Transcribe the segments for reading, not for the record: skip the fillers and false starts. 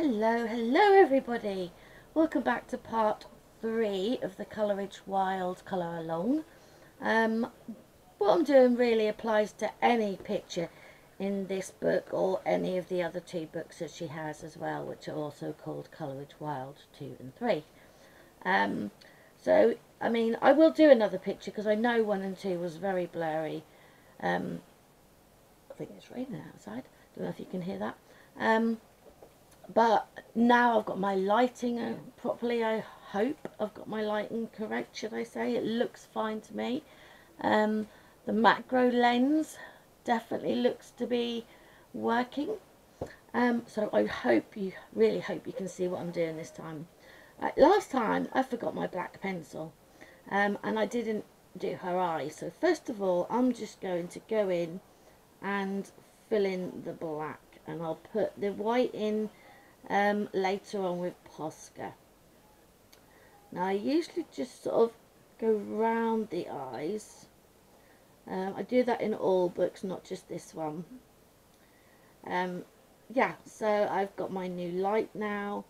Hello everybody. Welcome back to part 3 of the Coloriage Wild colour along. What I'm doing really applies to any picture in this book or any of the other 2 books that she has as well, which are also called Coloriage Wild 2 and 3. So, I mean, I will do another picture because I know 1 and 2 was very blurry. I think it's raining outside. Don't know if you can hear that. But now I've got my lighting properly. I hope I've got my lighting correct, should I say. It looks fine to me. The macro lens definitely looks to be working. So I really hope you can see what I'm doing this time. Last time I forgot my black pencil and I didn't do her eyes. So first of all, I'm just going to go in and fill in the black, and I'll put the white in later on with Posca. Now I usually just sort of go round the eyes. I do that in all books, not just this one. Yeah, so I've got my new light now,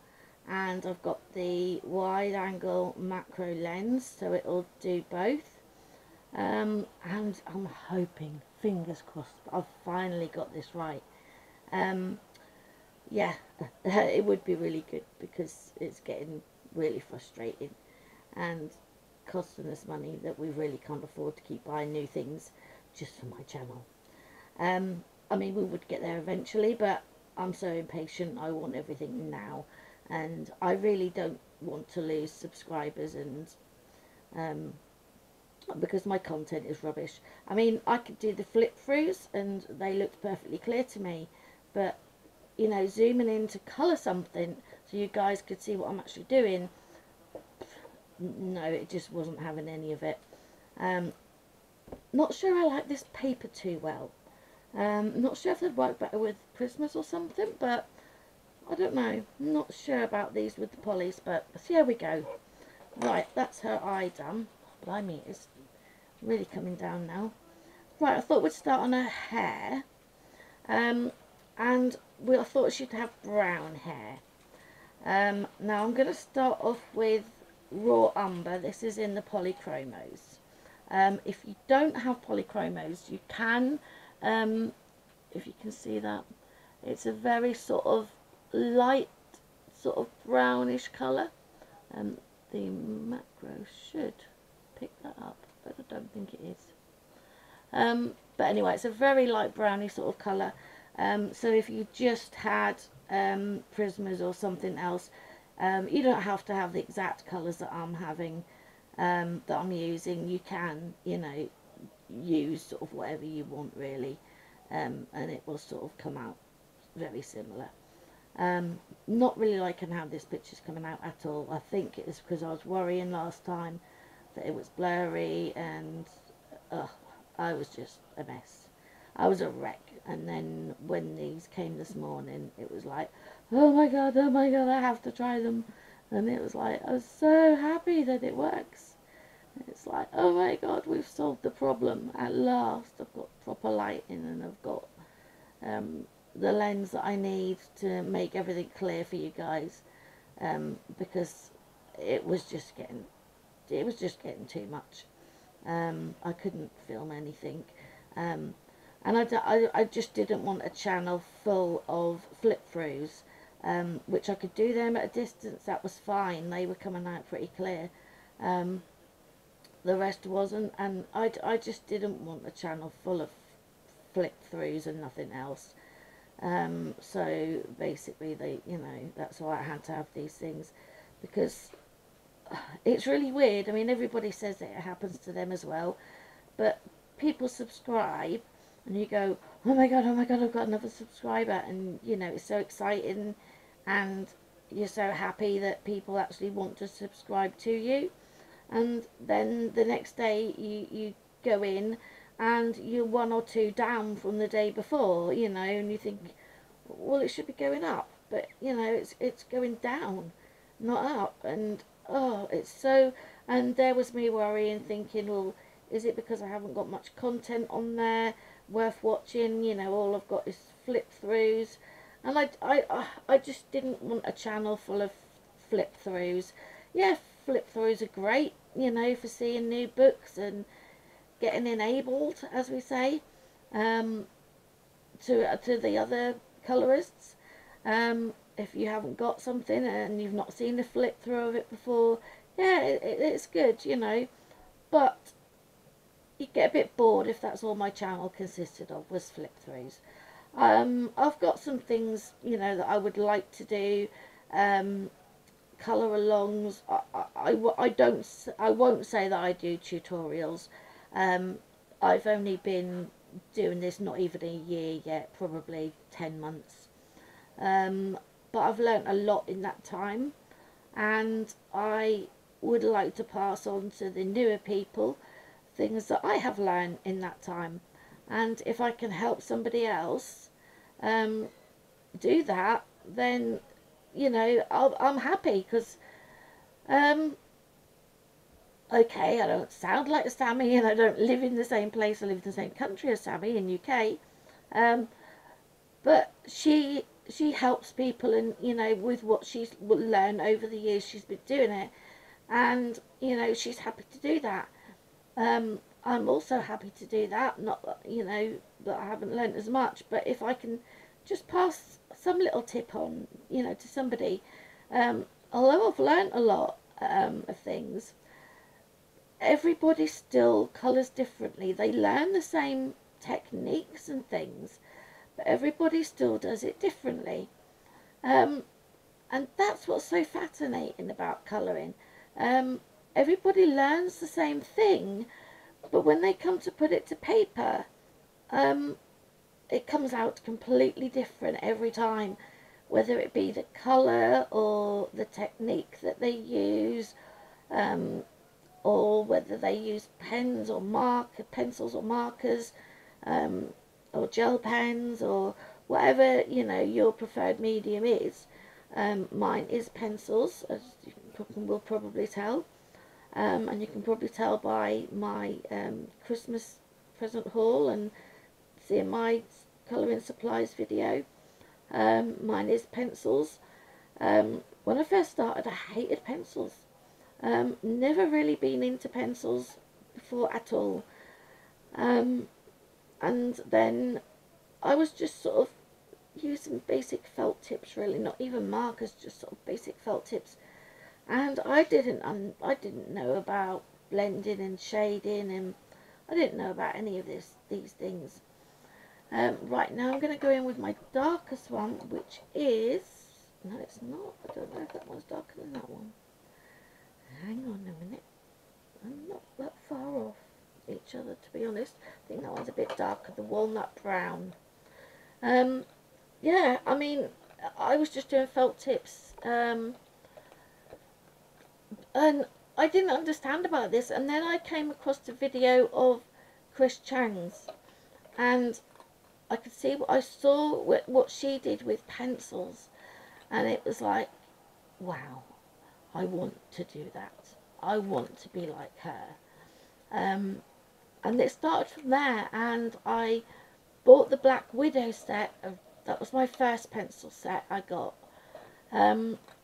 and I've got the wide angle macro lens, so it'll do both. And I'm hoping, fingers crossed, I've finally got this right. Yeah, it would be really good because it's getting really frustrating and costing us money that we really can't afford to keep buying new things just for my channel. I mean, we would get there eventually, but I'm so impatient. I want everything now, and I really don't want to lose subscribers, and because my content is rubbish. I mean, I could do the flip throughs and they looked perfectly clear to me, but you know, zooming in to colour something so you guys could see what I'm actually doing, no, it just wasn't having any of it. Not sure I like this paper too well. Not sure if they'd work better with Prismas or something, but I don't know. Not sure about these with the polys, but here we go. Right, that's her eye done. Blimey, it's really coming down now. Right, I thought we'd start on her hair. And I thought she'd have brown hair. Now I'm going to start off with raw umber. This is in the polychromos. If you don't have polychromos, you can, if you can see that, it's a very sort of light, sort of brownish colour. The macro should pick that up, but I don't think it is. But anyway, it's a very light browny sort of colour. So if you just had Prismas or something else, you don't have to have the exact colours that I'm having, that I'm using. You can, you know, use sort of whatever you want really, and it will sort of come out very similar. Not really liking how this picture's coming out at all. I think it's because I was worrying last time that it was blurry, and I was just a mess. I was a wreck. And then when these came this morning, it was like, oh my god, I have to try them. And it was like, I was so happy that it works. It's like, oh my god, we've solved the problem at last. I've got proper lighting, and I've got the lens that I need to make everything clear for you guys, because it was just getting too much. I couldn't film anything, and I just didn't want a channel full of flip throughs, which I could do them at a distance. That was fine. They were coming out pretty clear. The rest wasn't, and I just didn't want a channel full of flip throughs and nothing else. So basically, that's why I had to have these things, because it's really weird. I mean, everybody says that it happens to them as well, but people subscribe and you go, oh my god, I've got another subscriber, and you know, it's so exciting, and you're so happy that people actually want to subscribe to you, and then the next day you go in and you're 1 or 2 down from the day before, you know, and you think, well, it should be going up, but you know, it's going down, not up. And oh, it's so, and there was me worrying, thinking, well, is it because I haven't got much content on there worth watching? You know, all I've got is flip throughs. And I just didn't want a channel full of flip throughs. Yeah, flip throughs are great, you know, for seeing new books and getting enabled, as we say, um, to the other colorists. If you haven't got something and you've not seen the flip through of it before, yeah, it's good, you know. But you get a bit bored if that's all my channel consisted of was flip throughs. I've got some things, you know, that I would like to do. Colour alongs. I won't say that I do tutorials. Um, I've only been doing this not even a year yet, probably 10 months. Um, but I've learnt a lot in that time, and I would like to pass on to the newer people things that I have learned in that time. And if I can help somebody else um, do that, then, you know, I'm happy, because um, okay, I don't sound like Sammy, and I don't live in the same place. I live in the same country as Sammy in UK, um, but she helps people, and, you know, with what she's learned over the years she's been doing it, and, you know, she's happy to do that. I'm also happy to do that. Not that, you know, that I haven't learnt as much, but if I can just pass some little tip on, you know, to somebody, although I've learnt a lot of things, everybody still colours differently. They learn the same techniques and things, but everybody still does it differently. Um, and that's what's so fascinating about colouring. Um, Everybody learns the same thing, but when they come to put it to paper, um, it comes out completely different every time, whether it be the colour or the technique that they use, um, or whether they use pencils or markers, um, or gel pens, or whatever, you know, your preferred medium is. Mine is pencils, as you will probably tell. And you can probably tell by my Christmas present haul and seeing my colouring supplies video. Mine is pencils. When I first started, I hated pencils. Never really been into pencils before at all. And then I was just sort of using basic felt tips, really, not even markers, just sort of basic felt tips. And I didn't know about blending and shading, and I didn't know about any of these things. Right now I'm going to go in with my darkest one, which is, no, it's not. I don't know if that one's darker than that one. Hang on a minute. I'm not that far off each other, to be honest. I think that one's a bit darker, the walnut brown. Yeah, I mean, I was just doing felt tips. And I didn't understand about this, and then I came across the video of Chris Chang's, and I could see I saw what she did with pencils, and it was like, wow, I want to do that. I want to be like her. And it started from there, and I bought the Black Widow set. That was my first pencil set I got.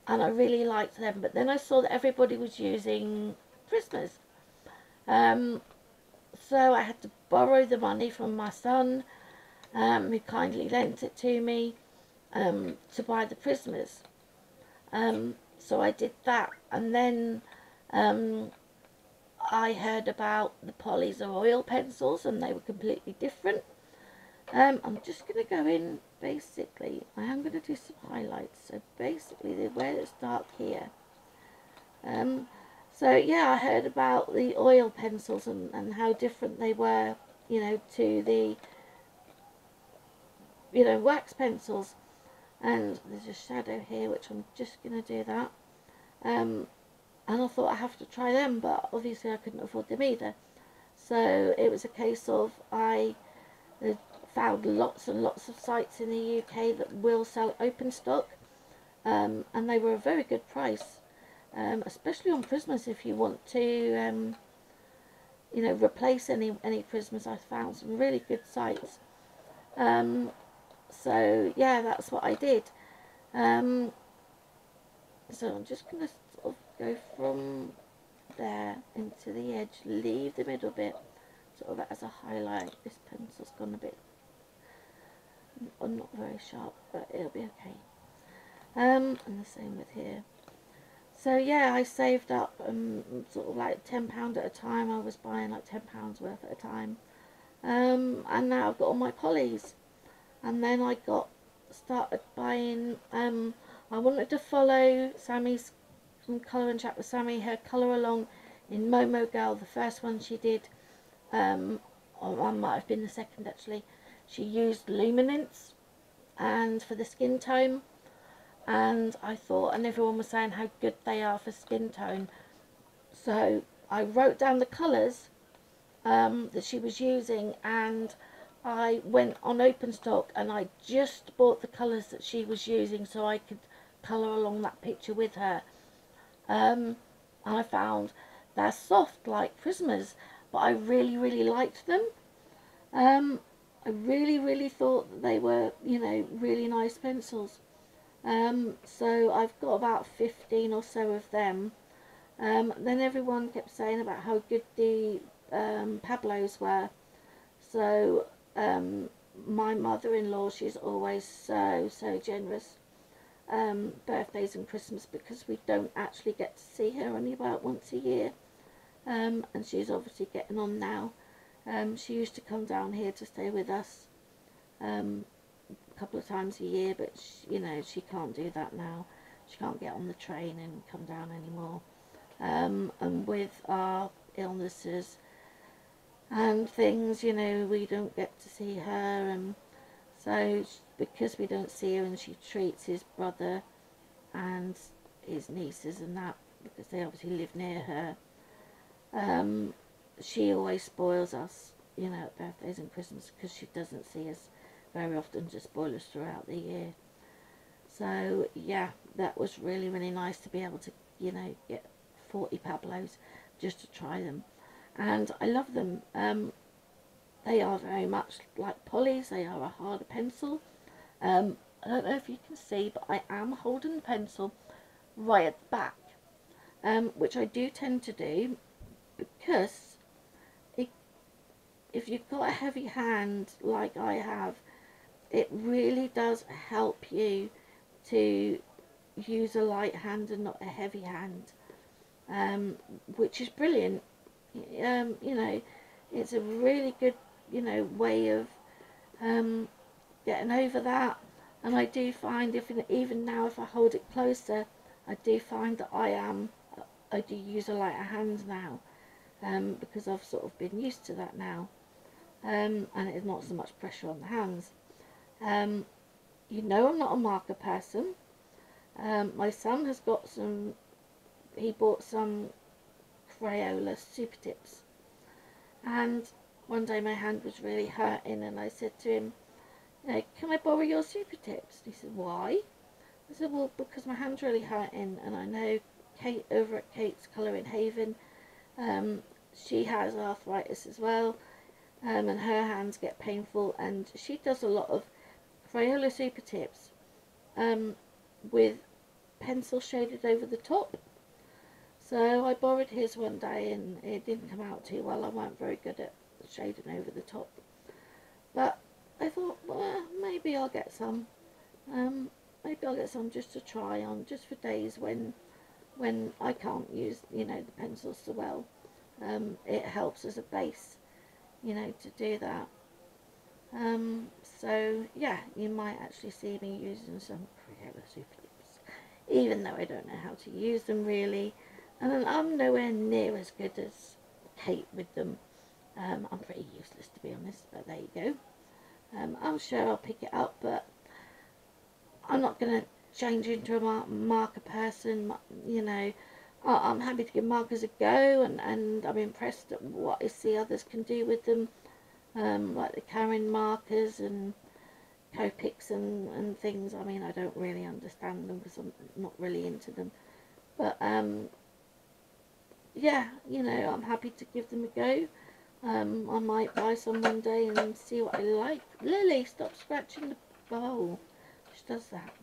And I really liked them, but then I saw that everybody was using Prismas. So I had to borrow the money from my son, who kindly lent it to me, to buy the Prismas. So I did that, and then I heard about the polys or oil pencils, and they were completely different. I'm just going to go in, basically, I am going to do some highlights, so basically where it's dark here. So yeah, I heard about the oil pencils and how different they were, you know, to the, you know, wax pencils. And there's a shadow here, which I'm just going to do that. And I thought I have to try them, but obviously I couldn't afford them either. So it was a case of I found lots and lots of sites in the UK that will sell open stock, and they were a very good price, especially on Prismas if you want to, you know, replace any Prismas. I found some really good sites. So yeah, that's what I did. Um, so I'm just going to sort of go from there into the edge, leave the middle bit sort of as a highlight. This pencil's gone a bit, not very sharp, but it'll be okay. And the same with here. So yeah, I saved up sort of like £10 at a time. I was buying like £10 worth at a time. And now I've got all my polys. And then I started buying, I wanted to follow Sammy's, from Colour and Chat with Sammy, her colour along in Momo Girl, the first one she did. Or one might have been the second actually. She used luminance and for the skin tone, and I thought, and everyone was saying how good they are for skin tone, so I wrote down the colours that she was using, and I went on open stock and I just bought the colours that she was using so I could colour along that picture with her. And I found they're soft like Prismas, but I really liked them. I really thought that they were, you know, really nice pencils. So I've got about 15 or so of them. Then everyone kept saying about how good the Pablos were. So my mother-in-law, she's always so generous. Birthdays and Christmas, because we don't actually get to see her only about once a year. And she's obviously getting on now. She used to come down here to stay with us a couple of times a year, but she, you know, she can't do that now. She can't get on the train and come down anymore. And with our illnesses and things, you know, we don't get to see her, and so because we don't see her, and she treats his brother and his nieces and that, because they obviously live near her, she always spoils us, you know, at birthdays and Christmas, because she doesn't see us very often, just spoil us throughout the year. So yeah, that was really nice to be able to, you know, get 40 Pablos just to try them, and I love them. They are very much like polys. They are a harder pencil. I don't know if you can see, but I am holding the pencil right at the back, which I do tend to do because if you've got a heavy hand like I have, it really does help you to use a light hand and not a heavy hand, which is brilliant. You know, it's a really good, you know, way of getting over that. And I do find, even now, if I hold it closer, I do find that I do use a lighter hand now, because I've sort of been used to that now, and it's not so much pressure on the hands. You know, I'm not a marker person. My son has got some, he bought some Crayola Super Tips, and one day my hand was really hurting, and I said to him, can I borrow your Super Tips? And he said, why? I said, well, because my hand's really hurting, and I know Kate over at Kate's Colour in Haven, she has arthritis as well, and her hands get painful, and she does a lot of Crayola Super Tips with pencil shaded over the top. So I borrowed his one day, and it didn't come out too well. I weren't very good at shading over the top, but I thought, well, maybe I'll get some. Maybe I'll get some just to try on, just for days when I can't use, you know, the pencils so well. It helps as a base, you know, to do that. So yeah, you might actually see me using some Crayola Super Tips, even though I don't know how to use them really, and I'm nowhere near as good as Kate with them. I'm pretty useless, to be honest, but there you go. I'm sure I'll pick it up, but I'm not going to change into a marker person, you know. I'm happy to give markers a go, and I'm impressed at what I see others can do with them, like the Karen markers and Copics and things. I mean, I don't really understand them because I'm not really into them, but yeah, you know, I'm happy to give them a go. I might buy some one day and see what I like. Lily, stop scratching the bowl. She does that.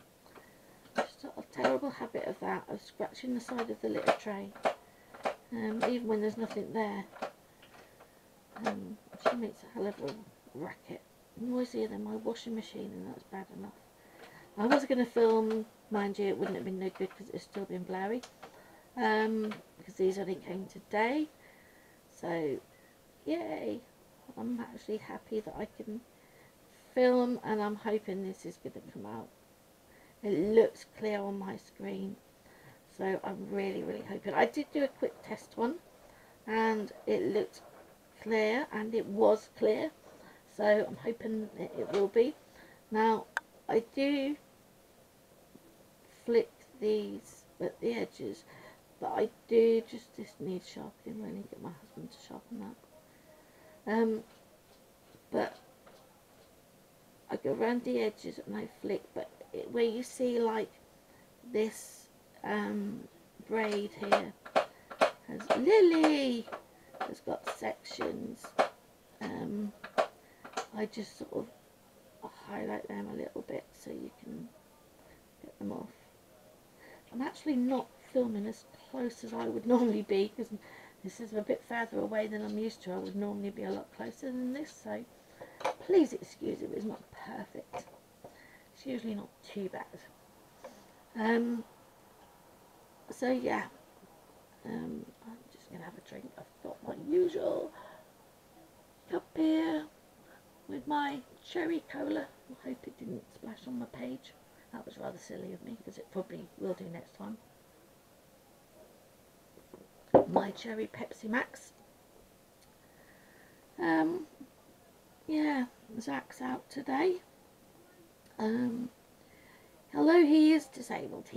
She's got a terrible habit of that, of scratching the side of the litter tray, even when there's nothing there. She makes a hell of a racket, noisier than my washing machine, and that's bad enough. I was going to film, mind you, it wouldn't have been no good because it's still been blurry, because these only came today. So yay, I'm actually happy that I can film, and I'm hoping this is going to come out. It looks clear on my screen, so I'm really hoping. I did do a quick test one and it looked clear, and it was clear, so I'm hoping that it will be. Now I do flick these at the edges, but I do just need sharpening, really, get my husband to sharpen that. But I go around the edges and I flick, but where you see like this braid here has Lily has got sections, I just sort of highlight them a little bit so you can get them off. I'm actually not filming as close as I would normally be, because this is a bit further away than I'm used to. I would normally be a lot closer than this, so please excuse if it's not perfect. It's usually not too bad. So yeah, I'm just going to have a drink. I've got my usual cup here with my cherry cola. I hope it didn't splash on my page. That was rather silly of me, because it probably will do next time. My cherry Pepsi Max. Yeah, Zach's out today. Although he is disabled,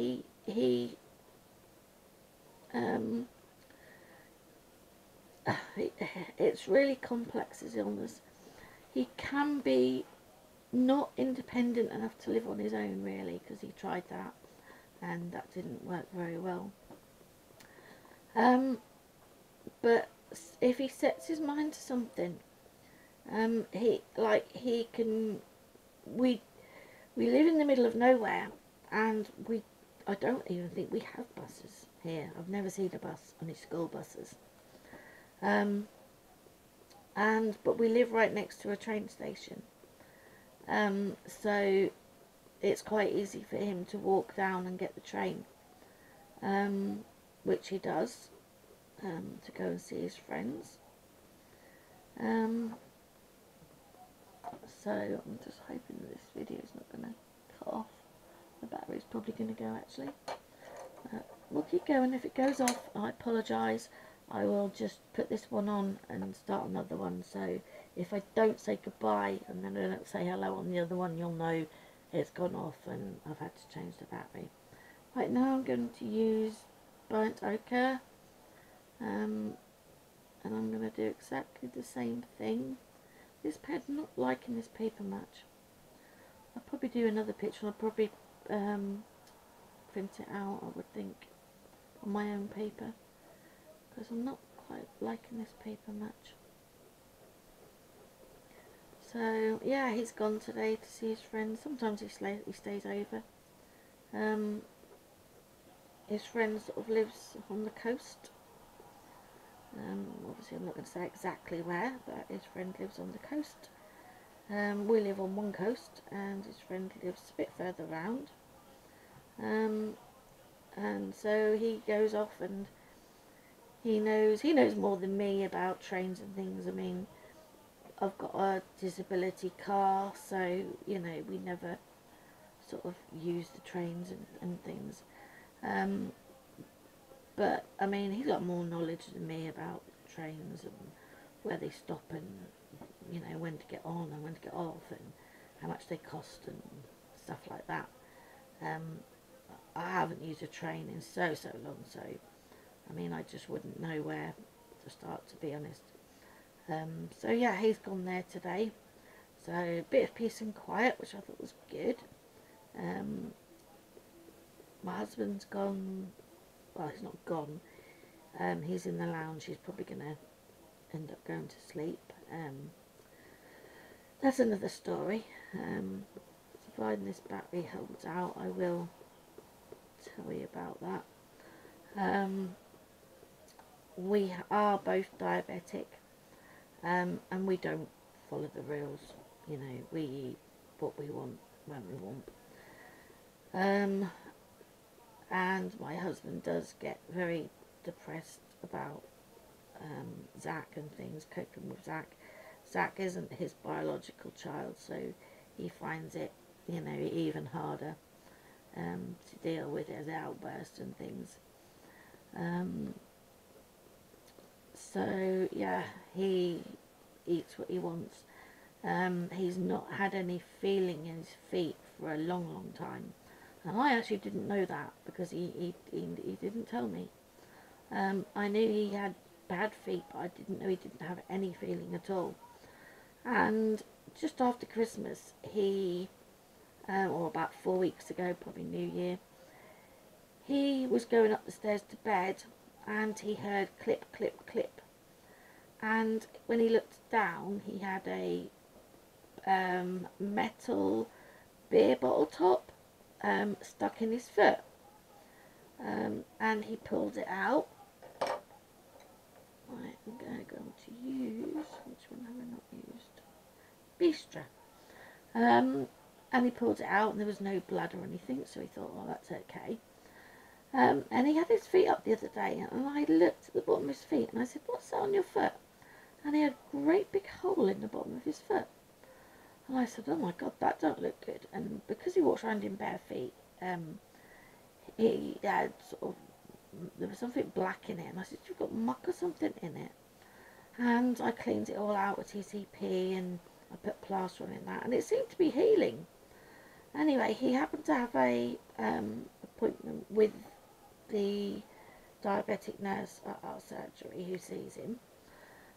it's really complex, his illness. He can be not independent enough to live on his own, really, because he tried that and that didn't work very well. But if he sets his mind to something, he can. We live in the middle of nowhere, and I don't even think we have buses here. I've never seen a bus, only school buses. But we live right next to a train station, so it's quite easy for him to walk down and get the train, which he does, to go and see his friends. So I'm just hoping that this video is not going to cut off. The battery's probably going to go, actually. We'll keep going. If it goes off, I apologise. I will just put this one on and start another one. So if I don't say goodbye and then I don't say hello on the other one, you'll know it's gone off and I've had to change the battery. Right now I'm going to use burnt ochre, and I'm going to do exactly the same thing. This pen, not liking this paper much. I'll probably do another picture. I'll probably print it out, I would think, on my own paper, because I'm not quite liking this paper much. So yeah, he's gone today to see his friends. Sometimes he stays over. His friend sort of lives on the coast. Obviously I'm not going to say exactly where, but his friend lives on the coast. We live on one coast and his friend lives a bit further round. And so he goes off, and he knows more than me about trains and things. I mean, I've got a disability car, so you know, we never sort of use the trains and things. But I mean, he's got more knowledge than me about trains and where they stop, and you know, when to get on and when to get off, and how much they cost and stuff like that. I haven't used a train in so long, so I mean, I just wouldn't know where to start, to be honest. So yeah, he's gone there today, so a bit of peace and quiet, which I thought was good. My husband's gone. Well, he's not gone. He's in the lounge. He's probably going to end up going to sleep. That's another story. providing this battery holds out, I will tell you about that. We are both diabetic, and we don't follow the rules. You know, we eat what we want when we want. And my husband does get very depressed about Zach and things, coping with Zach. Zach isn't his biological child, so he finds it, you know, even harder to deal with his outbursts and things. So yeah, he eats what he wants. He's not had any feeling in his feet for a long time, and I actually didn't know that because he didn't tell me. I knew he had bad feet, but I didn't know he didn't have any feeling at all. And just after Christmas, or about 4 weeks ago, probably New Year, he was going up the stairs to bed, and he heard clip, clip, clip. And when he looked down, he had a metal beer bottle top stuck in his foot. And he pulled it out. Right, I'm going to use, which one have I not used? Bistra. And he pulled it out, and there was no blood or anything, so he thought, oh, that's okay. And he had his feet up the other day, and I looked at the bottom of his feet, and I said, what's that on your foot? And he had a great big hole in the bottom of his foot. And I said, oh my God, that don't look good. And because he walks around in bare feet, he had sort of, there was something black in it, and I said, you've got muck or something in it. And I cleaned it all out with TCP, and I put plaster on it and that, and it seemed to be healing. Anyway, he happened to have a appointment with the diabetic nurse at our surgery who sees him,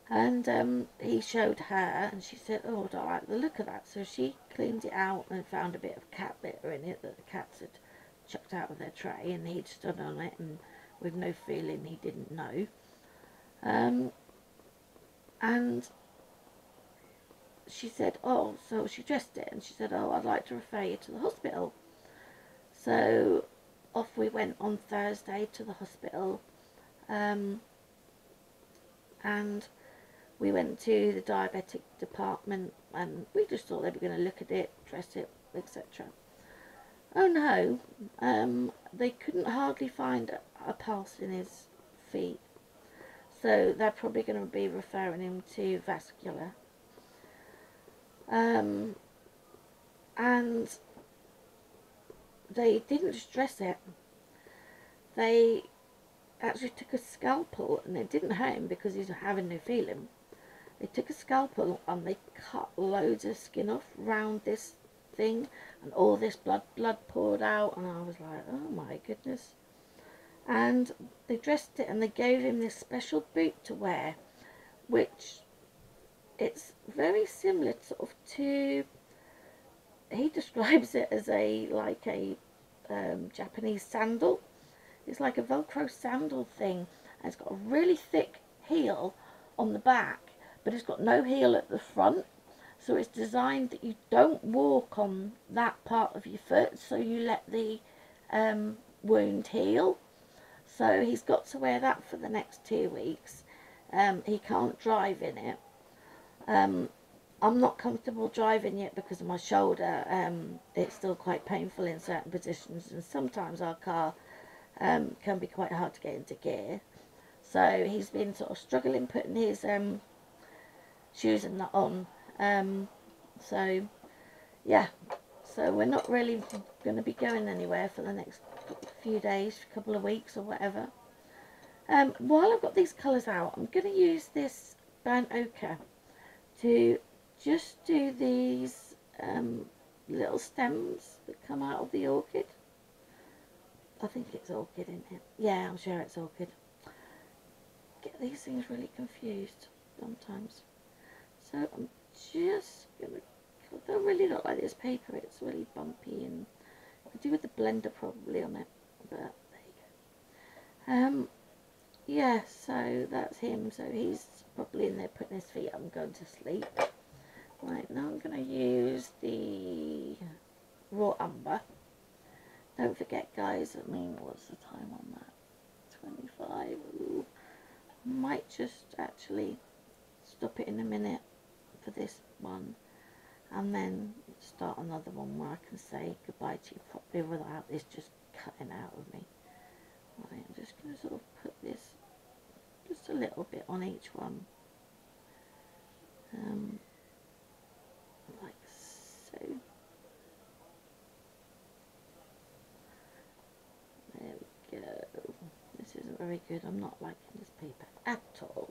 and he showed her, and she said, oh, I don't like the look of that. So she cleaned it out and found a bit of cat litter in it that the cats had chucked out of their tray, and he'd stood on it, and with no feeling, he didn't know. And she said, oh, so she dressed it, and she said, oh, I'd like to refer you to the hospital. So off we went on Thursday to the hospital, and we went to the diabetic department, and we just thought they were going to look at it, dress it, etc. Oh no, they couldn't hardly find a pulse in his feet, so they're probably going to be referring him to vascular. And they didn't just dress it, they actually took a scalpel, and it didn't hurt him because he's having no feeling. They took a scalpel and they cut loads of skin off round this thing, and all this blood poured out, and I was like, oh my goodness. And they dressed it, and they gave him this special boot to wear, which it's very similar sort of to, he describes it as like a Japanese sandal. It's like a Velcro sandal thing, and it's got a really thick heel on the back, but it's got no heel at the front, so it's designed that you don't walk on that part of your foot, so you let the wound heal. So he's got to wear that for the next 2 weeks. He can't drive in it. I'm not comfortable driving yet because of my shoulder. It's still quite painful in certain positions, and sometimes our car can be quite hard to get into gear. So he's been sort of struggling putting his shoes and that on. So yeah, so we're not really going to be going anywhere for the next few days, couple of weeks or whatever. While I've got these colours out, I'm going to use this burnt ochre to just do these little stems that come out of the orchid. I think it's orchid in here. Yeah, I'm sure it's orchid. Get these things really confused sometimes. So I'm just going to, it don't really look like this paper, it's really bumpy, and I could do with the blender probably on it, but there you go. Yeah, so that's him, so he's probably in there putting his feet up and going to sleep. Right, now I'm going to use the raw umber. Don't forget, guys, I mean, what's the time on that? 25. Ooh. Might just actually stop it in a minute for this one, and then start another one where I can say goodbye to you properly without this just cutting out of me. Right, I'm just going to sort of put this just a little bit on each one, like so. There we go. This isn't very good. I'm not liking this paper at all.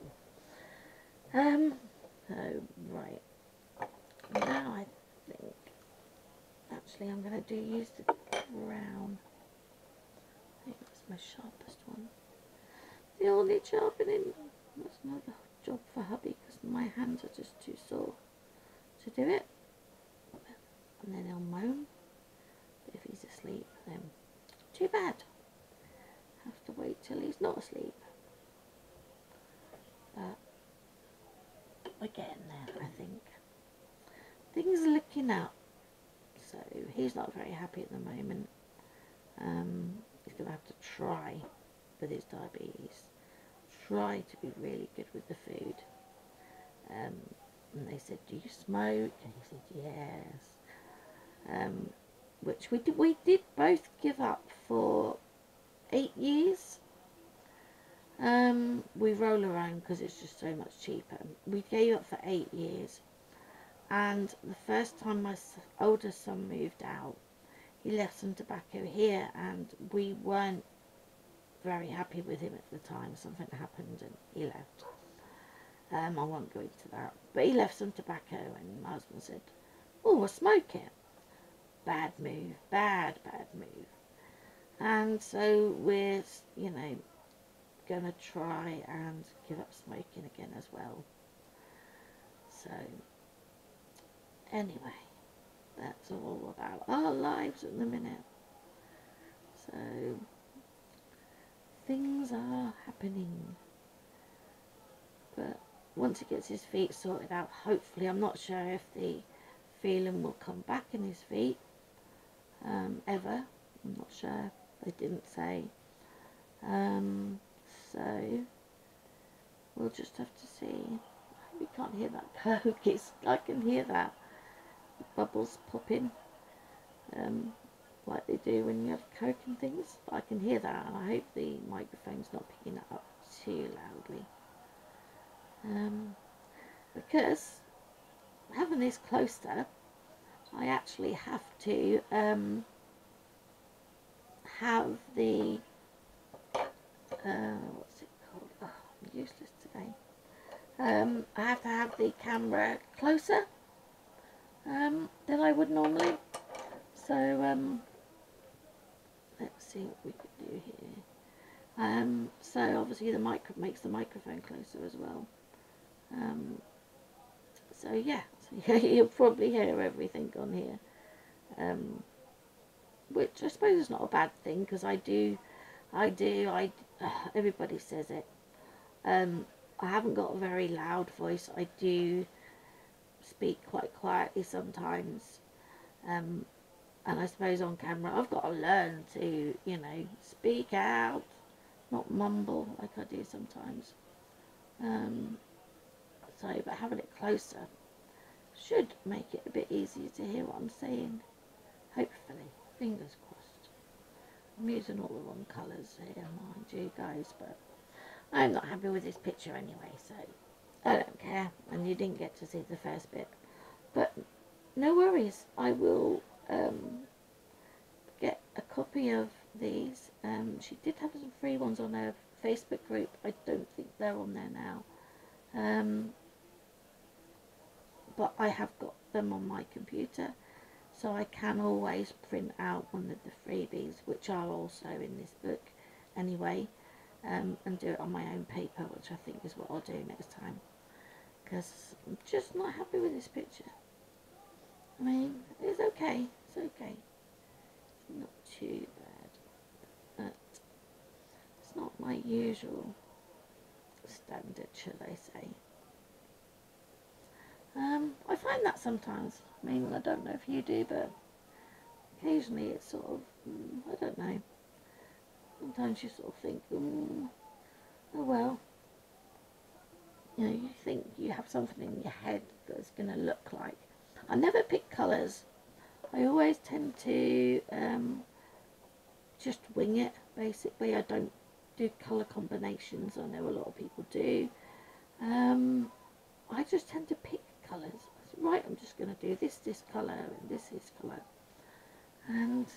So right now I think actually I'm going to use the brown. I think that's my sharpest one. The only sharpening, that's another job for hubby because my hands are just too sore to do it. And then he'll moan. But if he's asleep, then too bad. Have to wait till he's not asleep. But we're getting there, I think. Things are looking up. So he's not very happy at the moment. He's going to have to try with his diabetes. Try to be really good with the food. And they said, do you smoke? And he said, yes. Which we did both give up for 8 years. We roll around because it's just so much cheaper. We gave up for 8 years. And the first time my older son moved out, he left some tobacco here, and we weren't very happy with him at the time. Something happened and he left. I won't go into that. But he left some tobacco, and my husband said, oh, we'll smoke it. Bad move. Bad move. And so we're, you know, going to try and give up smoking again as well. So, anyway, that's all about our lives at the minute. So, things are happening. But once he gets his feet sorted out, hopefully, I'm not sure if the feeling will come back in his feet ever. I'm not sure. They didn't say. So we'll just have to see. I hope you can't hear that Coke. I can hear that bubbles popping, like they do when you have Coke and things. But I can hear that, and I hope the microphone's not picking that up too loudly. Because having this closer, I actually have to have the what's it called? Oh, I'm useless today. I have to have the camera closer than I would normally. So let's see what we could do here. So obviously the mic makes the microphone closer as well. So yeah, so you'll probably hear everything on here, which I suppose is not a bad thing, because everybody says it. I haven't got a very loud voice. I do speak quite quietly sometimes, and I suppose on camera I've got to learn to, you know, speak out, not mumble like I do sometimes. So, but having it closer should make it a bit easier to hear what I'm saying. Hopefully, fingers crossed. I'm using all the wrong colours here, mind you guys, but I'm not happy with this picture anyway, so I don't care. And you didn't get to see the first bit, but no worries. I will get a copy of these. She did have some free ones on her Facebook group. I don't think they're on there now. But I have got them on my computer, so I can always print out one of the freebies, which are also in this book anyway, and do it on my own paper, which I think is what I'll do next time, because I'm just not happy with this picture. I mean, it's okay, it's okay, it's not too bad, but it's not my usual standard, should I say. I find that sometimes. I mean, I don't know if you do, but occasionally it's sort of, I don't know, sometimes you sort of think, oh well, you know, you think you have something in your head that's going to look like. I never pick colours. I always tend to just wing it, basically. I don't do colour combinations. I know a lot of people do. I just tend to pick colours. Right, I'm just going to do this colour and this colour. And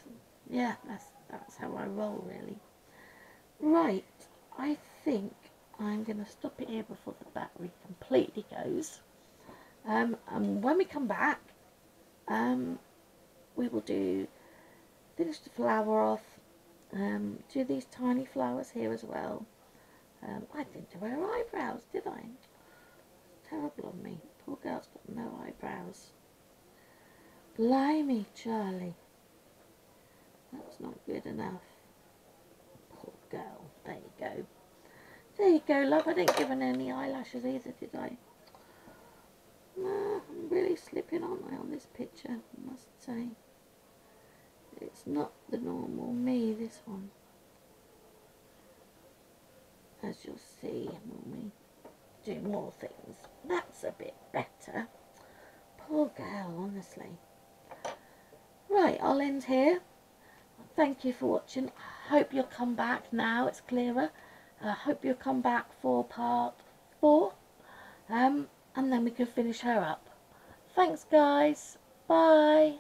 yeah, that's how I roll, really. Right, I think I'm going to stop it here before the battery completely goes. And when we come back, we will finish the flower off, do these tiny flowers here as well. I didn't do her eyebrows, did I? It's terrible of me. Poor girl's got no eyebrows. Blimey, Charlie. That was not good enough. Poor girl. There you go. There you go, love. I didn't give her any eyelashes either, did I? No, I'm really slipping, aren't I, on this picture, I must say. It's not the normal me, this one. As you'll see when we do more things. That's a bit better. Poor girl, honestly. Right, I'll end here. Thank you for watching. I hope you'll come back now, it's clearer. I hope you'll come back for part 4. And then we can finish her up. Thanks, guys. Bye.